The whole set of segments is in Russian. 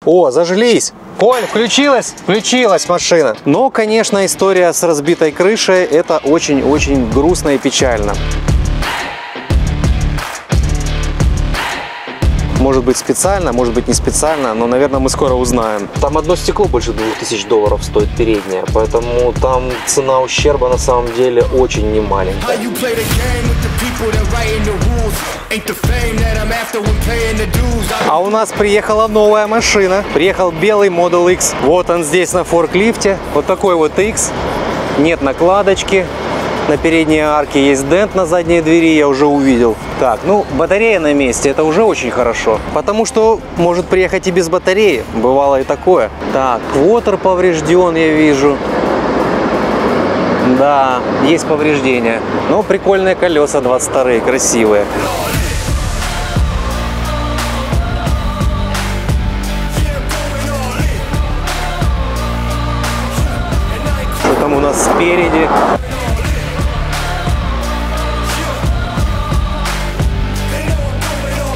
О, зажглись! Коль, включилась? Включилась машина. Но, конечно, история с разбитой крышей — это очень-очень грустно и печально. Может быть специально, может быть не специально, но, наверное, мы скоро узнаем. Там одно стекло больше $2000 стоит переднее, поэтому там цена ущерба на самом деле очень немаленькая. А у нас приехала новая машина. Приехал белый Model X. Вот он здесь на форклифте. Вот такой вот X. Нет накладочки. На передней арке есть дент на задней двери, я уже увидел. Так, ну, батарея на месте, это уже очень хорошо. Потому что может приехать и без батареи. Бывало и такое. Так, квотер поврежден, я вижу. Да, есть повреждения. Но прикольные колеса 22-е, красивые. Что там у нас спереди?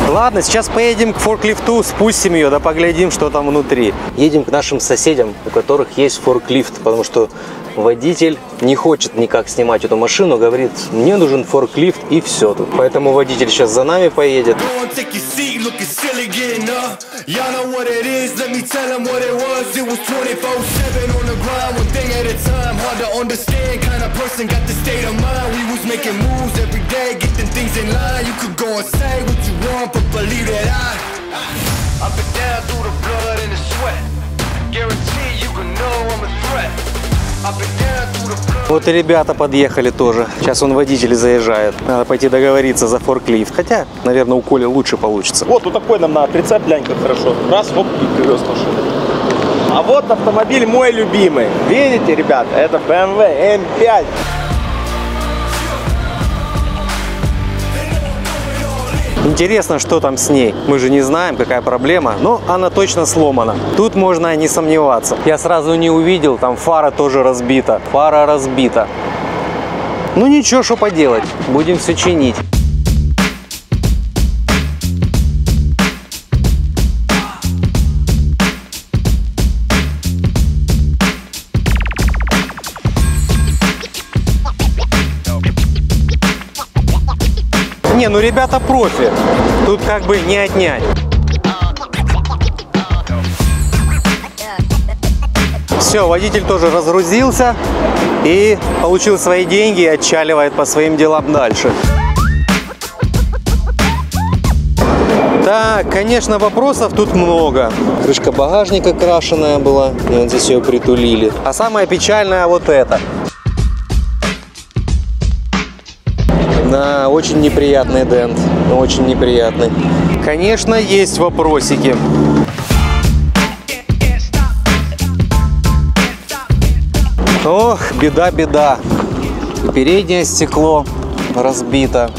Ладно, сейчас поедем к форклифту, спустим ее, да поглядим, что там внутри. Едем к нашим соседям, у которых есть форклифт, потому что водитель не хочет никак снимать эту машину, говорит, мне нужен форклифт и все тут. Поэтому водитель сейчас за нами поедет. Вот и ребята подъехали тоже. Сейчас он водитель заезжает. Надо пойти договориться за форклифт. Хотя, наверное, у Коли лучше получится. Вот у такой нам надо прицеп, глянь как хорошо. Раз, хоп, и привез машину. А вот автомобиль мой любимый. Видите, ребят, это BMW M5. Интересно, что там с ней. Мы же не знаем, какая проблема, но она точно сломана. Тут можно не сомневаться. Я сразу не увидел, там фара тоже разбита. Фара разбита. Ну ничего, что поделать. Будем все чинить. Не, ну ребята профи. Тут как бы не отнять. Все, водитель тоже разгрузился и получил свои деньги и отчаливает по своим делам дальше. Так, конечно, вопросов тут много. Крышка багажника крашеная была, и вот здесь ее притулили. А самое печальное вот это. Да, очень неприятный дент, очень неприятный. Конечно, есть вопросики. Ох, беда. Переднее стекло разбито.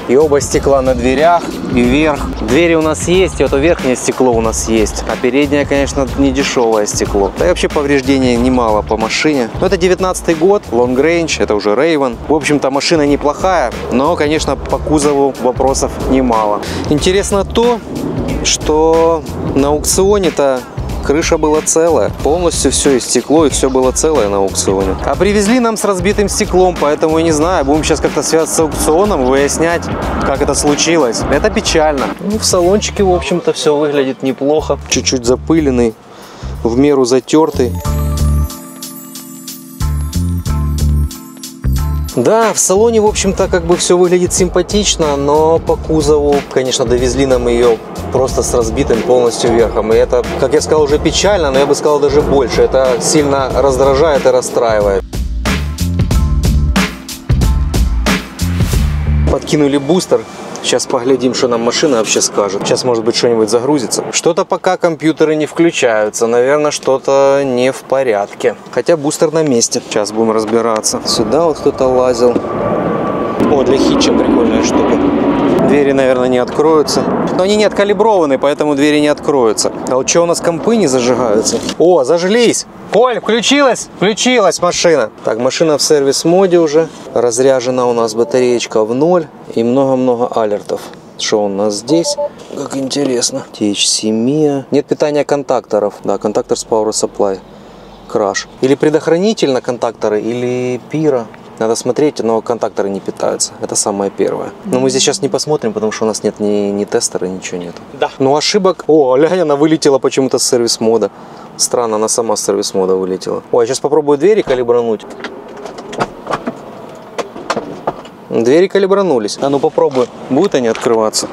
И оба стекла на дверях, и вверх. Двери у нас есть, и это верхнее стекло у нас есть. А переднее, конечно, не дешевое стекло. Да и вообще повреждений немало по машине. Но это 19-й год, Long Range, это уже Raven. В общем-то, машина неплохая, но, конечно, по кузову вопросов немало. Интересно то, что на аукционе-то крыша была целая, полностью все и стекло, и все было целое на аукционе. А привезли нам с разбитым стеклом, поэтому я не знаю, будем сейчас как-то связаться с аукционом, выяснять, как это случилось. Это печально. Ну, в салончике, в общем-то, все выглядит неплохо. Чуть-чуть запыленный, в меру затертый. Да, в салоне, в общем-то, как бы все выглядит симпатично, но по кузову, конечно, довезли нам ее просто с разбитым полностью верхом. И это, как я сказал, уже печально, но я бы сказал даже больше. Это сильно раздражает и расстраивает. Подкинули бустер. Сейчас поглядим, что нам машина вообще скажет. Сейчас, может быть, что-нибудь загрузится. Что-то пока компьютеры не включаются. Наверное, что-то не в порядке. Хотя бустер на месте. Сейчас будем разбираться. Сюда вот кто-то лазил. О, для хитча прикольная штука. Двери, наверное, не откроются. Но они не откалиброваны, поэтому двери не откроются. А вот что у нас компы не зажигаются? О, зажглись! Коль, включилась? Включилась машина. Так, машина в сервис-моде уже. Разряжена у нас батареечка в 0. И много-много алертов. Что у нас здесь? Как интересно. THC-MIA. Нет питания контакторов. Да, контактор с Power Supply. Краш. Или предохранитель на контакторы, или пира. Надо смотреть, но контакторы не питаются. Это самое первое. Но мы здесь сейчас не посмотрим, потому что у нас нет ни тестера, ничего нет. Да. Ну ошибок... О, глянь, она вылетела почему-то с сервис-мода. Странно, она сама с сервис-мода вылетела. Ой, я сейчас попробую двери калибрануть. Двери калибранулись. А ну попробую. Будут они открываться?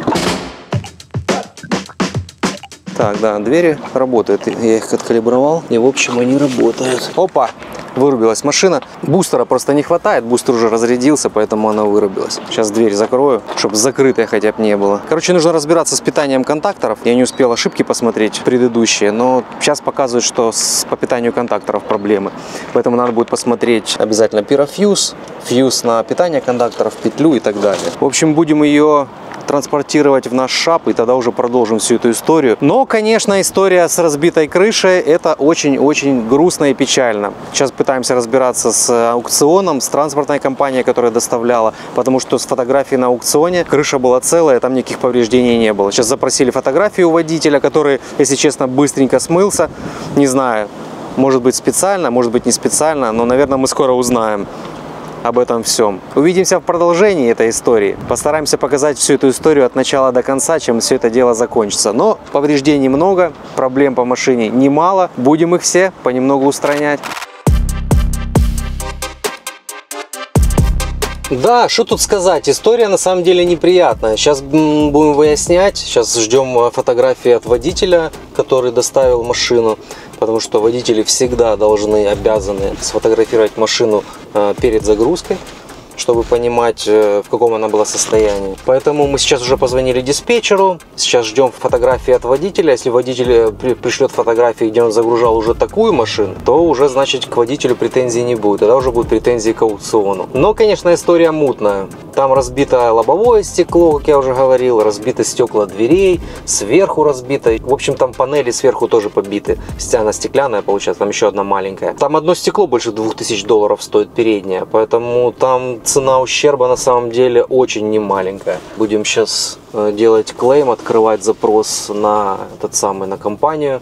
Так, да, двери работают. Я их откалибровал. И в общем они работают. Опа! Вырубилась машина. Бустера просто не хватает. Бустер уже разрядился, поэтому она вырубилась. Сейчас дверь закрою, чтобы закрытая хотя бы не было. Короче, нужно разбираться с питанием контакторов. Я не успел ошибки посмотреть предыдущие, но сейчас показывают, что по питанию контакторов проблемы. Поэтому надо будет посмотреть обязательно пирофьюз, фьюз на питание контакторов, петлю и так далее. В общем, будем ее транспортировать в наш шап, и тогда уже продолжим всю эту историю. Но, конечно, история с разбитой крышей — это очень-очень грустно и печально. Сейчас пытаемся разбираться с аукционом, с транспортной компанией, которая доставляла, потому что с фотографией на аукционе крыша была целая, там никаких повреждений не было. Сейчас запросили фотографии у водителя, который, если честно, быстренько смылся. Не знаю, может быть специально, может быть не специально, но, наверное, мы скоро узнаем об этом всем. Увидимся в продолжении этой истории. Постараемся показать всю эту историю от начала до конца, чем все это дело закончится. Но повреждений много, проблем по машине немало. Будем их все понемногу устранять. Да, что тут сказать, история на самом деле неприятная. Сейчас будем выяснять, сейчас ждем фотографии от водителя, который доставил машину, потому что водители всегда обязаны сфотографировать машину перед загрузкой, чтобы понимать, в каком она была состоянии. Поэтому мы сейчас уже позвонили диспетчеру, сейчас ждем фотографии от водителя. Если водитель пришлет фотографии, где он загружал уже такую машину, то уже, значит, к водителю претензий не будет. Тогда уже будут претензии к аукциону. Но, конечно, история мутная. Там разбито лобовое стекло, как я уже говорил, разбито стекла дверей, сверху разбито. В общем, там панели сверху тоже побиты. Она стеклянная, получается, там еще одна маленькая. Там одно стекло больше $2000 стоит, переднее, поэтому там цена ущерба на самом деле очень немаленькая. Будем сейчас делать клейм, открывать запрос на на компанию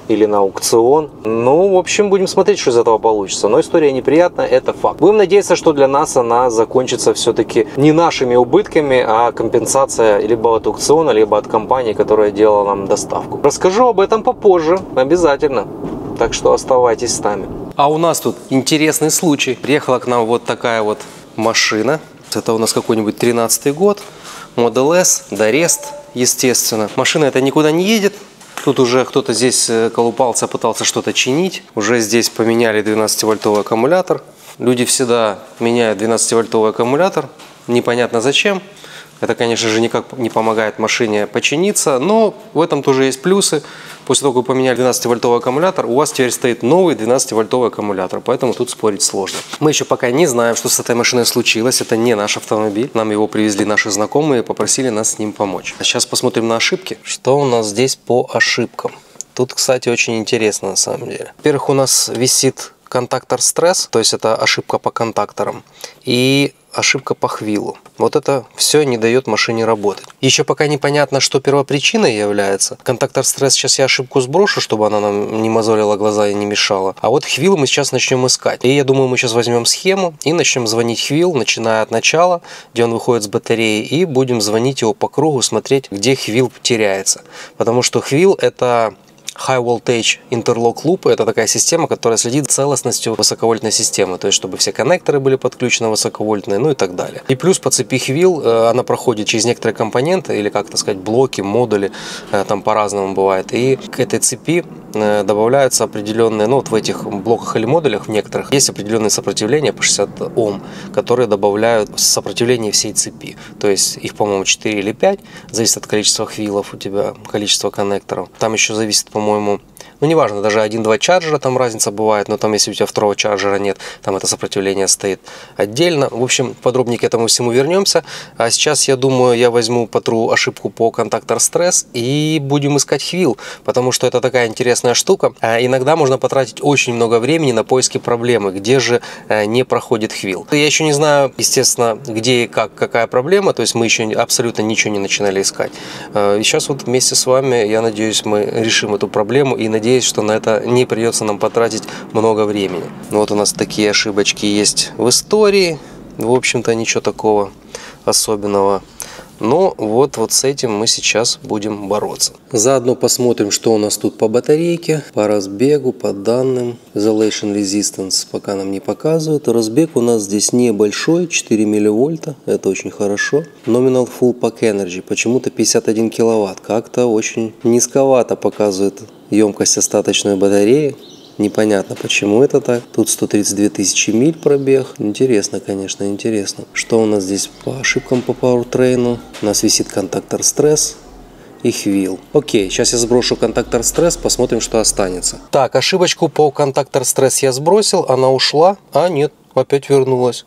или на аукцион. Ну, в общем, будем смотреть, что из этого получится. Но история неприятная, это факт. Будем надеяться, что для нас она закончится все-таки не нашими убытками, а компенсация либо от аукциона, либо от компании, которая делала нам доставку. Расскажу об этом попозже, обязательно. Так что оставайтесь с нами. А у нас тут интересный случай. Приехала к нам вот такая вот машина. Это у нас какой-нибудь 13-й год. Model S, Дорест, естественно. Машина эта никуда не едет. Тут уже кто-то здесь колупался, пытался что-то чинить. Уже здесь поменяли 12-вольтовый аккумулятор. Люди всегда меняют 12-вольтовый аккумулятор. Непонятно зачем. Это, конечно же, никак не помогает машине починиться. Но в этом тоже есть плюсы. После того, как вы поменяли 12-вольтовый аккумулятор, у вас теперь стоит новый 12-вольтовый аккумулятор. Поэтому тут спорить сложно. Мы еще пока не знаем, что с этой машиной случилось. Это не наш автомобиль. Нам его привезли наши знакомые и попросили нас с ним помочь. А сейчас посмотрим на ошибки. Что у нас здесь по ошибкам? Тут, кстати, очень интересно на самом деле. Во-первых, у нас висит контактор стресс, то есть это ошибка по контакторам, и ошибка по хвилу. Вот это все не дает машине работать. Еще пока непонятно, что первопричиной является. Контактор стресс сейчас я ошибку сброшу, чтобы она нам не мозолила глаза и не мешала. А вот хвил мы сейчас начнем искать. И я думаю, мы сейчас возьмем схему и начнем звонить хвил, начиная от начала, где он выходит с батареи, и будем звонить его по кругу, смотреть, где хвил теряется. Потому что хвил — это High Voltage Interlock Loop — это такая система, которая следит за целостностью высоковольтной системы, то есть чтобы все коннекторы были подключены высоковольтные, ну и так далее. И плюс по цепи хвил она проходит через некоторые компоненты, или как-то сказать, блоки, модули, там по-разному бывает. И к этой цепи добавляются определенные, ну вот в этих блоках или модулях в некоторых есть определенные сопротивления по 60 Ом, которые добавляют сопротивление всей цепи. То есть их, по-моему, 4 или 5, зависит от количества хвилов у тебя, количества коннекторов. Там еще зависит, по-моему, Ну, неважно, даже 1-2 чарджера там разница бывает, но там, если у тебя второго чарджера нет, там это сопротивление стоит отдельно. В общем, подробнее к этому всему вернемся. А сейчас, я думаю, я возьму, потру ошибку по контактор стресс и будем искать хвил, потому что это такая интересная штука. Иногда можно потратить очень много времени на поиски проблемы, где же не проходит хвил. Я еще не знаю, естественно, где и как, какая проблема, то есть мы еще абсолютно ничего не начинали искать. И сейчас вот вместе с вами, я надеюсь, мы решим эту проблему и надеюсь, что на это не придется нам потратить много времени. Вот у нас такие ошибочки есть в истории, в общем-то ничего такого особенного. Но вот с этим мы сейчас будем бороться. Заодно посмотрим, что у нас тут по батарейке, по разбегу, по данным. Isolation Resistance пока нам не показывает. Разбег у нас здесь небольшой, 4 милливольта, это очень хорошо. Nominal Full Pack Energy почему-то 51 киловатт, как-то очень низковато показывает емкость остаточной батареи. Непонятно, почему это так. Тут 132 тысячи миль пробег. Интересно, конечно, интересно. Что у нас здесь по ошибкам по Powertrain? У нас висит контактор стресс и хвил. Окей, сейчас я сброшу контактор стресс, посмотрим, что останется. Так, ошибочку по контактор стресс я сбросил, она ушла. А нет, опять вернулась.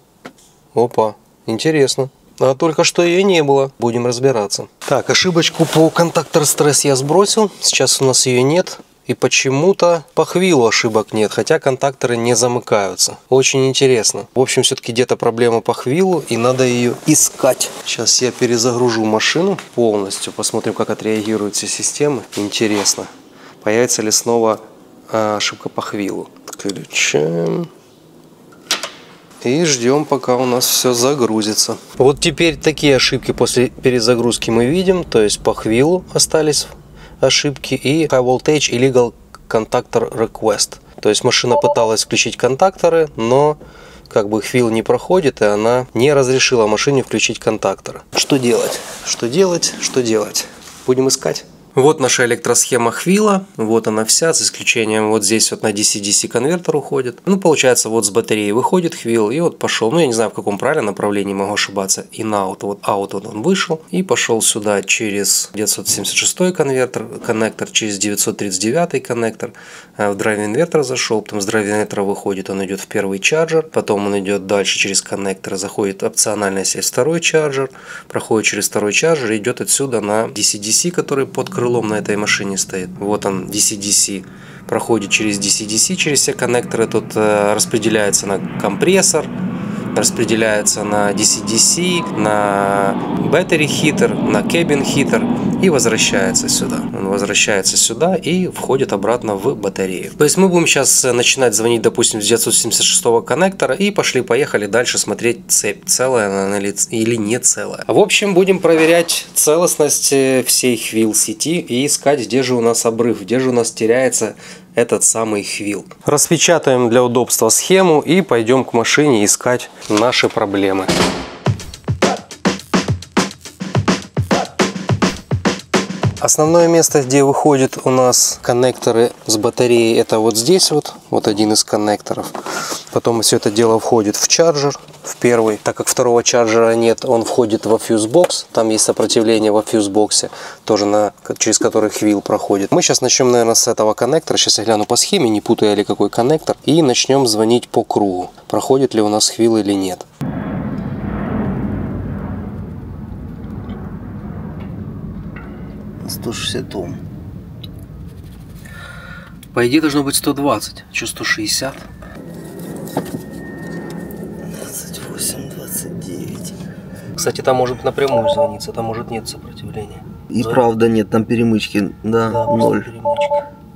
Опа, интересно. А только что ее не было. Будем разбираться. Так, ошибочку по контактор стресс я сбросил. Сейчас у нас ее нет. И почему-то по хвилу ошибок нет, хотя контакторы не замыкаются. Очень интересно. В общем, все-таки где-то проблема по хвилу, и надо ее искать. Сейчас я перезагружу машину полностью, посмотрим, как отреагируют все системы. Интересно, появится ли снова ошибка по хвилу. Включаем. И ждем, пока у нас все загрузится. Вот теперь такие ошибки после перезагрузки мы видим. То есть по хвилу остались ошибки и High Voltage Illegal Contactor Request. То есть машина пыталась включить контакторы, но как бы хвил не проходит, и она не разрешила машине включить контакторы. Что делать? Что делать? Что делать? Будем искать. Вот наша электросхема хвила, вот она вся, с исключением вот здесь вот на DC-DC конвертер уходит. Ну, получается, вот с батареи выходит хвил, и вот пошел, ну, я не знаю, в каком правильном направлении, могу ошибаться, in-out, вот out вот он вышел, и пошел сюда через 976 коннектор, через 939 коннектор, в драйв-инвертор зашел, потом с драйв-инвертора выходит, он идет в первый чарджер, потом он идет дальше через коннектор, заходит опциональная сеть, второй чарджер, проходит через второй чарджер и идет отсюда на DC-DC, который под крылом на этой машине стоит. Вот он, DC-DC. Проходит через DC-DC, через все коннекторы. Тут распределяется на компрессор, распределяется на DC-DC, на battery heater, на cabin heater и возвращается сюда. Он возвращается сюда и входит обратно в батарею. То есть мы будем сейчас начинать звонить, допустим, с 976 коннектора и пошли-поехали дальше смотреть цепь, целая она или не целая. В общем, будем проверять целостность всей хвил сети и искать, где же у нас обрыв, где же у нас теряется этот самый хвил. Распечатаем для удобства схему и пойдем к машине искать наши проблемы. Основное место, где выходят у нас коннекторы с батареей, это вот здесь вот один из коннекторов. Потом все это дело входит в чарджер, в первый. Так как второго чарджера нет, он входит во фьюзбокс. Там есть сопротивление во фьюзбоксе, тоже через который хвил проходит. Мы сейчас начнем, наверное, с этого коннектора. Сейчас я гляну по схеме, не путая ли какой коннектор. И начнем звонить по кругу, проходит ли у нас хвил или нет. На 160 Ом. По идее должно быть 120. Что 160? 28, 29. Кстати, там может напрямую звониться, там может нет сопротивления. И правда нет, там перемычки, да, 0.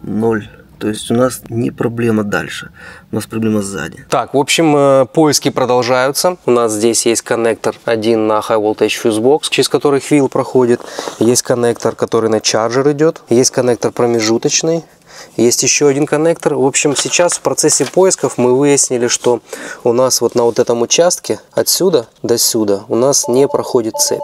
0. То есть у нас не проблема дальше, у нас проблема сзади. Так, в общем, поиски продолжаются. У нас здесь есть коннектор один на High Voltage Fuse Box, через который хвил проходит. Есть коннектор, который на чарджер идет. Есть коннектор промежуточный. Есть еще один коннектор. В общем, сейчас в процессе поисков мы выяснили, что у нас вот на вот этом участке отсюда до сюда у нас не проходит цепь.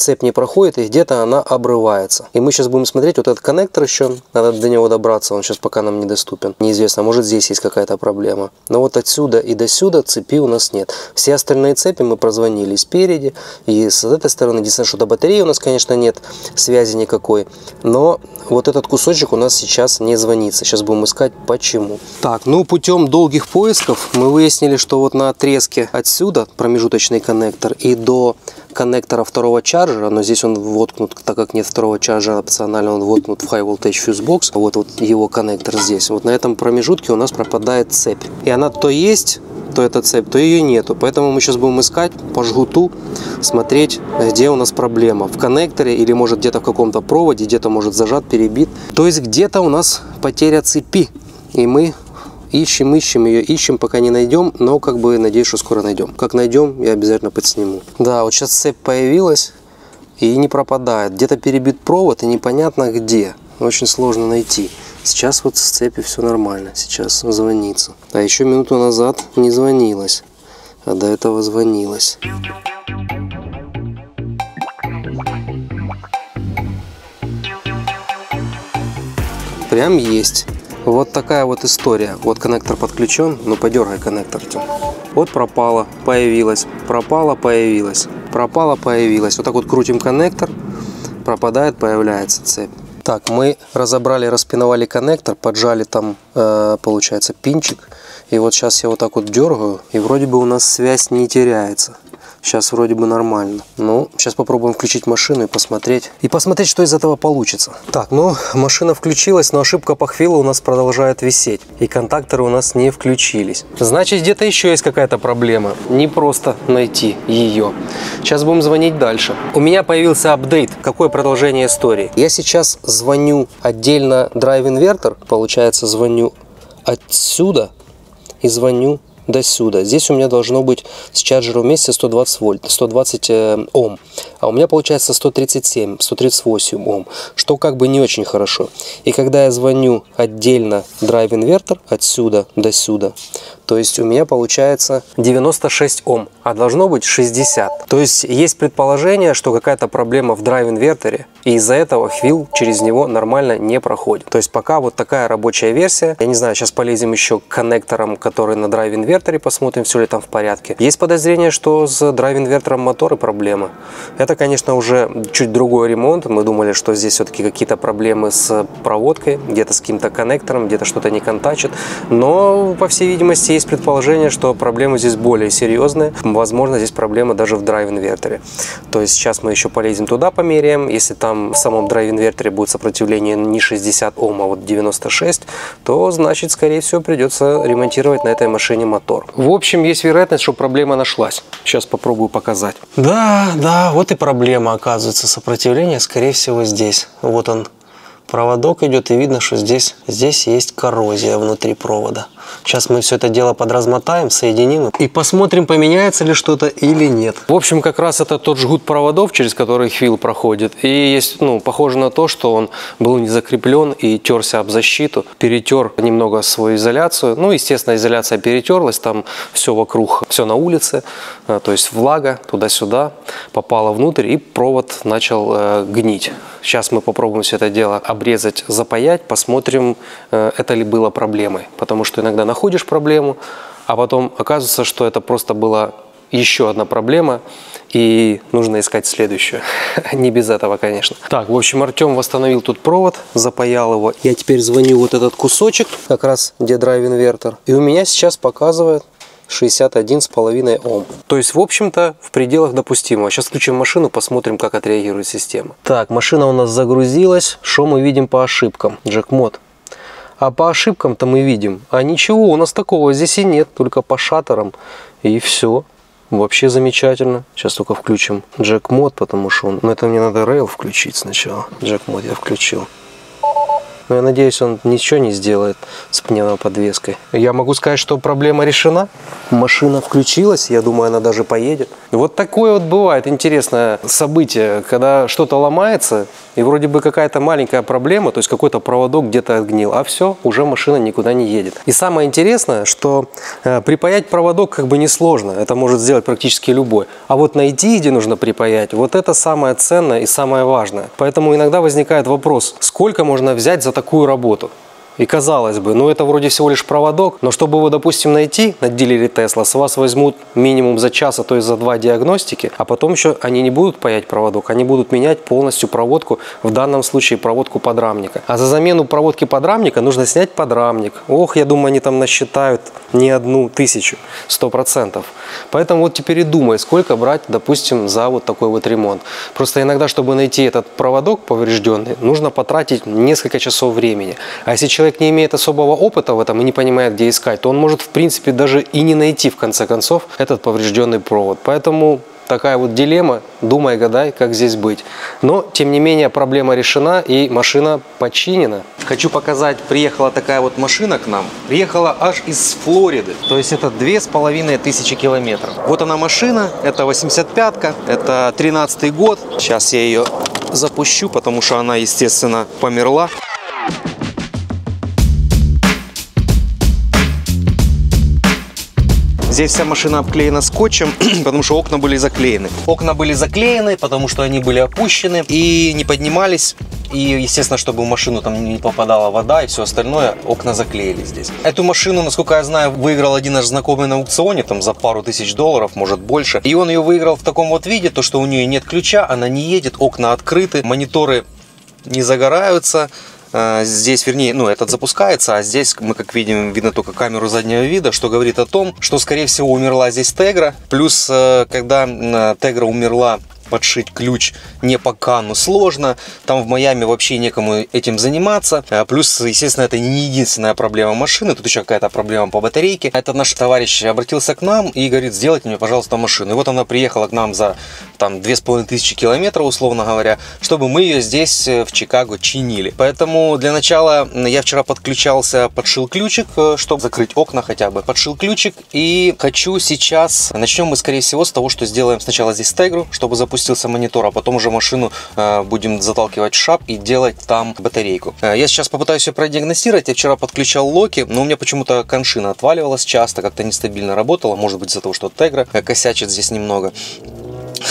цепь не проходит, и где-то она обрывается. И мы сейчас будем смотреть вот этот коннектор еще, надо до него добраться, он сейчас пока нам недоступен. Неизвестно, может здесь есть какая-то проблема. Но вот отсюда и до сюда цепи у нас нет. Все остальные цепи мы прозвонили спереди, и с этой стороны. Единственное, что до батареи у нас, конечно, нет связи никакой. Но вот этот кусочек у нас сейчас не звонится. Сейчас будем искать, почему. Так, ну путем долгих поисков мы выяснили, что вот на отрезке отсюда промежуточный коннектор и до коннектора второго чарджера, но здесь он воткнут, так как нет второго чарджера опционально, он воткнут в High Voltage Fuse Box. Вот его коннектор здесь. Вот на этом промежутке у нас пропадает цепь. И она то есть, то эта цепь, то ее нету. Поэтому мы сейчас будем искать по жгуту, смотреть, где у нас проблема. В коннекторе или может где-то в каком-то проводе, где-то может зажат, перебит. То есть где-то у нас потеря цепи. И мы ищем ее, пока не найдем, но как бы надеюсь, что скоро найдем. Как найдем, я обязательно подсниму. Да, вот сейчас цепь появилась и не пропадает. Где-то перебит провод и непонятно где. Очень сложно найти. Сейчас вот с цепью все нормально. Сейчас звонится. А еще минуту назад не звонилось. А до этого звонилось. Прям есть. Вот такая вот история. Вот коннектор подключен, но подергай коннектор. Вот пропала, появилась, пропала, появилась, пропала, появилась. Вот так вот крутим коннектор, пропадает, появляется цепь. Так, мы разобрали, распиновали коннектор, поджали там, получается, пинчик. И вот сейчас я вот так вот дергаю, и вроде бы у нас связь не теряется. Сейчас вроде бы нормально. Ну, сейчас попробуем включить машину и посмотреть. Что из этого получится. Так, ну, машина включилась, но ошибка по хвилу у нас продолжает висеть. И контакторы у нас не включились. Значит, где-то еще есть какая-то проблема. Не просто найти ее. Сейчас будем звонить дальше. У меня появился апдейт. Какое продолжение истории? Я сейчас звоню отдельно драйв-инвертор. Получается, звоню отсюда и звоню до сюда. Здесь у меня должно быть с чарджером вместе 120 вольт, 120 Ом. А у меня получается 137, 138 Ом, что как бы не очень хорошо. И когда я звоню отдельно драйв-инвертор отсюда до сюда, то есть у меня получается 96 Ом, а должно быть 60. То есть есть предположение, что какая-то проблема в драйв-инверторе, и из-за этого хвил через него нормально не проходит. То есть пока вот такая рабочая версия. Я не знаю, сейчас полезем еще к коннекторам, которые на драйв-инверторе, посмотрим, все ли там в порядке. Есть подозрение, что с драйв-инвертором мотора проблема. Это, конечно, уже чуть другой ремонт. Мы думали, что здесь все-таки какие-то проблемы с проводкой, где-то с каким-то коннектором, где-то что-то не контачит. Но, по всей видимости, есть предположение, что проблемы здесь более серьезные. Возможно, здесь проблема даже в драйв-инверторе. То есть сейчас мы еще полезем туда, померяем. Если там в самом драйв-инверторе будет сопротивление не 60 Ом, а вот 96, то, значит, скорее всего, придется ремонтировать на этой машине мотор. В общем, есть вероятность, что проблема нашлась. Сейчас попробую показать. Да, вот и проблема, оказывается. Сопротивление, скорее всего, здесь. Вот он, проводок идет, и видно, что здесь есть коррозия внутри провода. Сейчас мы все это дело подразмотаем, соединим и посмотрим, поменяется ли что-то или нет. В общем, как раз это тот жгут проводов, через который хвил проходит. И есть, похоже на то, что он был не закреплен и терся об защиту. Перетер немного свою изоляцию. Естественно, изоляция перетерлась, там все вокруг, все на улице. То есть влага туда-сюда попала внутрь, и провод начал гнить. Сейчас мы попробуем все это дело обрезать, запаять, посмотрим, это ли было проблемой. Потому что иногда находишь проблему, а потом оказывается, что это просто была еще одна проблема, и нужно искать следующую. Не без этого, конечно. Так, в общем, Артем восстановил тут провод, запаял его. Я теперь звоню вот этот кусочек, как раз где драйв-инвертор, и у меня сейчас показывает 61,5 Ом. То есть, в общем-то, в пределах допустимого. Сейчас включим машину, посмотрим, как отреагирует система. Так, машина у нас загрузилась. Что мы видим по ошибкам? Джекмод. А по ошибкам-то мы видим, а ничего у нас такого здесь и нет, только по шаттерам, и все. Вообще замечательно. Сейчас только включим джек-мод, потому что это мне надо рейл включить сначала. Джек-мод я включил. Но я надеюсь, он ничего не сделает с пневмоподвеской. Я могу сказать, что проблема решена. Машина включилась, я думаю, она даже поедет. Вот такое вот бывает интересное событие, когда что-то ломается, и вроде бы какая-то маленькая проблема, то есть какой-то проводок где-то отгнил, а все, уже машина никуда не едет. И самое интересное, что припаять проводок как бы несложно, это может сделать практически любой. А вот найти, где нужно припаять, вот это самое ценное и самое важное. Поэтому иногда возникает вопрос, сколько можно взять за такую работу? И казалось бы, ну это вроде всего лишь проводок, но чтобы его, допустим, найти на дилере Tesla, с вас возьмут минимум за час, а то и за 2 диагностики, а потом еще они не будут паять проводок, они будут менять полностью проводку, в данном случае проводку подрамника. А за замену проводки подрамника нужно снять подрамник. Ох, я думаю, они там насчитают не 1000, 100%. Поэтому вот теперь и думай, сколько брать, допустим, за вот такой вот ремонт. Просто иногда, чтобы найти этот проводок поврежденный, нужно потратить несколько часов времени. А если человек не имеет особого опыта в этом и не понимает, где искать, то он может, в принципе, даже и не найти, в конце концов, этот поврежденный провод. Поэтому такая вот дилемма, думай, гадай, как здесь быть. Но, тем не менее, проблема решена и машина починена. Хочу показать, приехала такая вот машина к нам. Приехала аж из Флориды, то есть это 2500 километров. Вот она машина, это 85-ка, это 13-й год. Сейчас я ее запущу, потому что она, естественно, померла. Здесь вся машина обклеена скотчем, потому что окна были заклеены. Окна были заклеены, потому что они были опущены и не поднимались. И, естественно, чтобы в машину там не попадала вода и все остальное, окна заклеили здесь. Эту машину, насколько я знаю, выиграл один наш знакомый на аукционе, там за пару тысяч долларов, может больше. И он ее выиграл в таком вот виде, то что у нее нет ключа, она не едет, окна открыты, мониторы не загораются. Здесь, вернее, ну, этот запускается, а здесь мы, как видим, видно только камеру заднего вида, что говорит о том, что, скорее всего, умерла здесь Тегра. Плюс, когда Тегра умерла, подшить ключ не пока, но сложно. Там в Майами вообще некому этим заниматься. Плюс, естественно, это не единственная проблема машины. Тут еще какая-то проблема по батарейке. Этот наш товарищ обратился к нам и говорит, сделайте мне, пожалуйста, машину. И вот она приехала к нам за там 2500 километров, условно говоря, чтобы мы ее здесь в Чикаго чинили. Поэтому для начала я вчера подключался, подшил ключик, чтобы закрыть окна хотя бы. Подшил ключик и хочу сейчас... Начнем мы, скорее всего, с того, что сделаем сначала здесь Тегру, чтобы запустился монитор, а потом уже машину будем заталкивать в шап и делать там батарейку. Я сейчас попытаюсь ее продиагностировать. Я вчера подключал локи, но у меня почему-то коншина отваливалась часто, как-то нестабильно работала. Может быть, из-за того, что Тегра косячит здесь немного.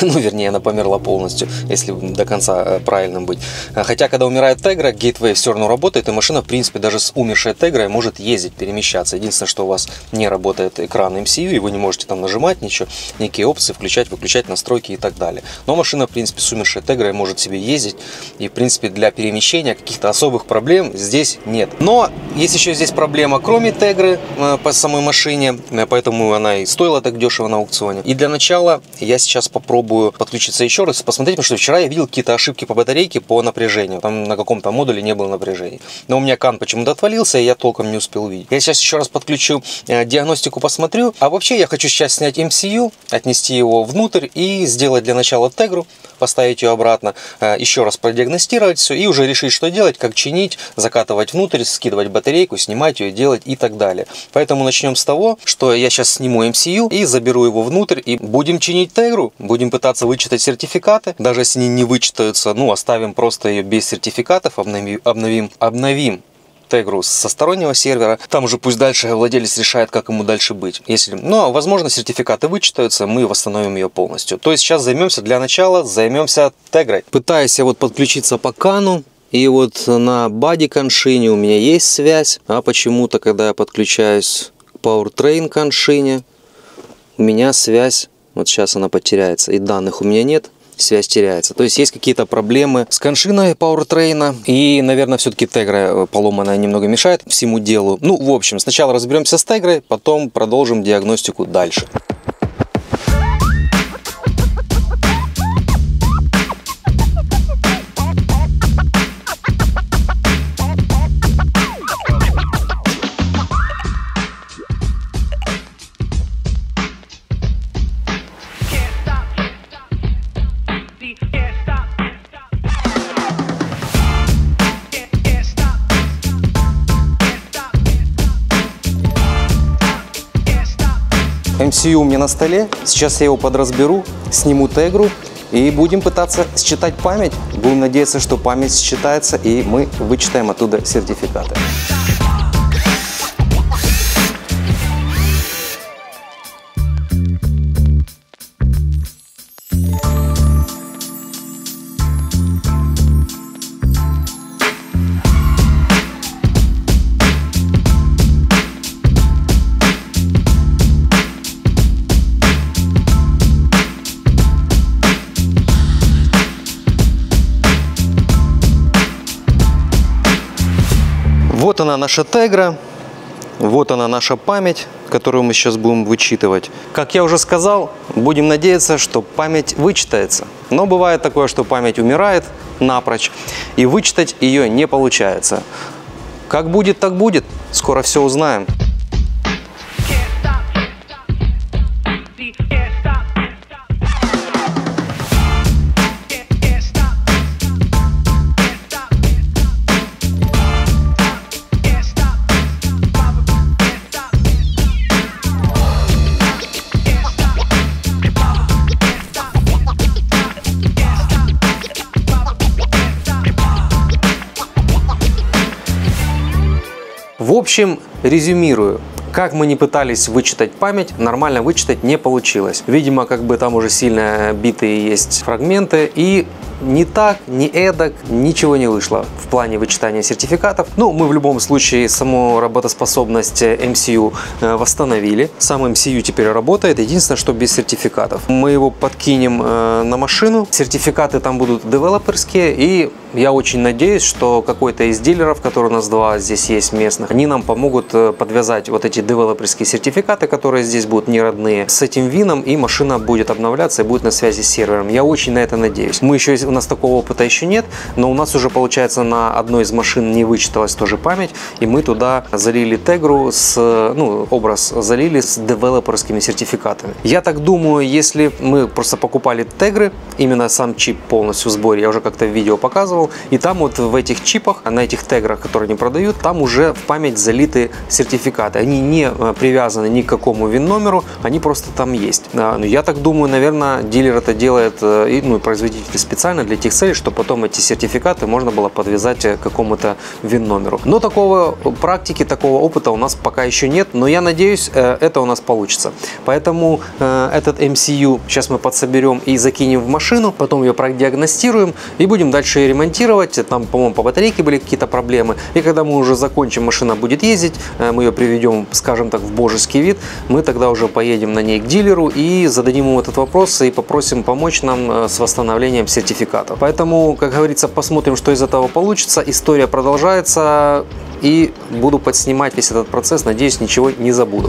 Ну, вернее, она померла полностью, если до конца правильным быть. Хотя, когда умирает Тегра, Gateway все равно работает, и машина, в принципе, даже с умершей Тегрой может ездить, перемещаться. Единственное, что у вас не работает экран MCU, и вы не можете там нажимать ничего, никакие опции, включать, выключать, настройки и так далее. Но машина, в принципе, с умершей Тегрой может себе ездить, и, в принципе, для перемещения каких-то особых проблем здесь нет. Но есть еще здесь проблема, кроме Тегры по самой машине, поэтому она и стоила так дешево на аукционе. И для начала я сейчас попробую подключиться еще раз, посмотреть, потому что вчера я видел какие-то ошибки по батарейке, по напряжению. Там на каком-то модуле не было напряжения. Но у меня кан почему-то отвалился, и я толком не успел увидеть. Я сейчас еще раз подключу диагностику, посмотрю. А вообще я хочу сейчас снять MCU, отнести его внутрь и сделать для начала Тегру, поставить ее обратно, еще раз продиагностировать все и уже решить, что делать, как чинить, закатывать внутрь, скидывать батарейку, снимать ее, делать и так далее. Поэтому начнем с того, что я сейчас сниму MCU и заберу его внутрь и будем чинить Тегру, будем пытаться вычитать сертификаты. Даже если они не вычитаются, ну, оставим просто ее без сертификатов, обновим Тегру со стороннего сервера. Там уже пусть дальше владелец решает, как ему дальше быть. Если, ну, возможно, сертификаты вычитаются, мы восстановим ее полностью. То есть сейчас для начала займемся Тегрой. Пытаюсь я вот подключиться по кану. И вот на бади коншине у меня есть связь. А почему-то, когда я подключаюсь к Powertrain коншине, у меня связь, вот сейчас она потеряется. И данных у меня нет. Связь теряется. То есть есть какие-то проблемы с коншиной Powertrain. И, наверное, все-таки Тегра поломанная немного мешает всему делу. Ну, в общем, сначала разберемся с Тегрой, потом продолжим диагностику дальше. MCU у меня на столе. Сейчас я его подразберу, сниму тегру и будем пытаться считать память. Будем надеяться, что память считается и мы вычитаем оттуда сертификаты. Вот она наша тегра, вот она наша память, которую мы сейчас будем вычитывать. Как я уже сказал, будем надеяться, что память вычитается. Но бывает такое, что память умирает напрочь, и вычитать ее не получается. Как будет, так будет. Скоро все узнаем. В общем, резюмирую. Как мы не пытались вычитать память, нормально вычитать не получилось. Видимо, как бы там уже сильно битые есть фрагменты, и ни так, ни эдак ничего не вышло в плане вычитания сертификатов. Ну, мы в любом случае саму работоспособность MCU восстановили. Сам MCU теперь работает, единственное, что без сертификатов. Мы его подкинем на машину, сертификаты там будут девелоперские, и я очень надеюсь, что какой-то из дилеров, которые у нас два здесь есть местных, они нам помогут подвязать вот эти девелоперские сертификаты, которые здесь будут не родные, с этим вином, и машина будет обновляться и будет на связи с сервером. Я очень на это надеюсь. У нас такого опыта еще нет, но у нас уже, получается, на одной из машин не вычиталась тоже память, и мы туда залили тегру, образ залили с девелоперскими сертификатами. Я так думаю, если мы просто покупали тегры, именно сам чип полностью в сборе, я уже как-то в видео показывал, и там вот в этих чипах, на этих теграх, которые они продают, там уже в память залиты сертификаты. Они не привязаны ни к какому ВИН-номеру, они просто там есть. Я так думаю, наверное, дилер это делает, и производитель специально для тех целей, чтобы потом эти сертификаты можно было подвязать к какому-то ВИН-номеру. Но такого практики, такого опыта у нас пока еще нет, но я надеюсь, это у нас получится. Поэтому этот MCU сейчас мы подсоберем и закинем в машину, потом ее продиагностируем и будем дальше ремонтировать. Там, по-моему, по батарейке были какие-то проблемы. И когда мы уже закончим, машина будет ездить, мы ее приведем, скажем так, в божеский вид, мы тогда уже поедем на ней к дилеру и зададим ему этот вопрос и попросим помочь нам с восстановлением сертификатов. Поэтому, как говорится, посмотрим, что из этого получится. История продолжается, и буду подснимать весь этот процесс. Надеюсь, ничего не забуду.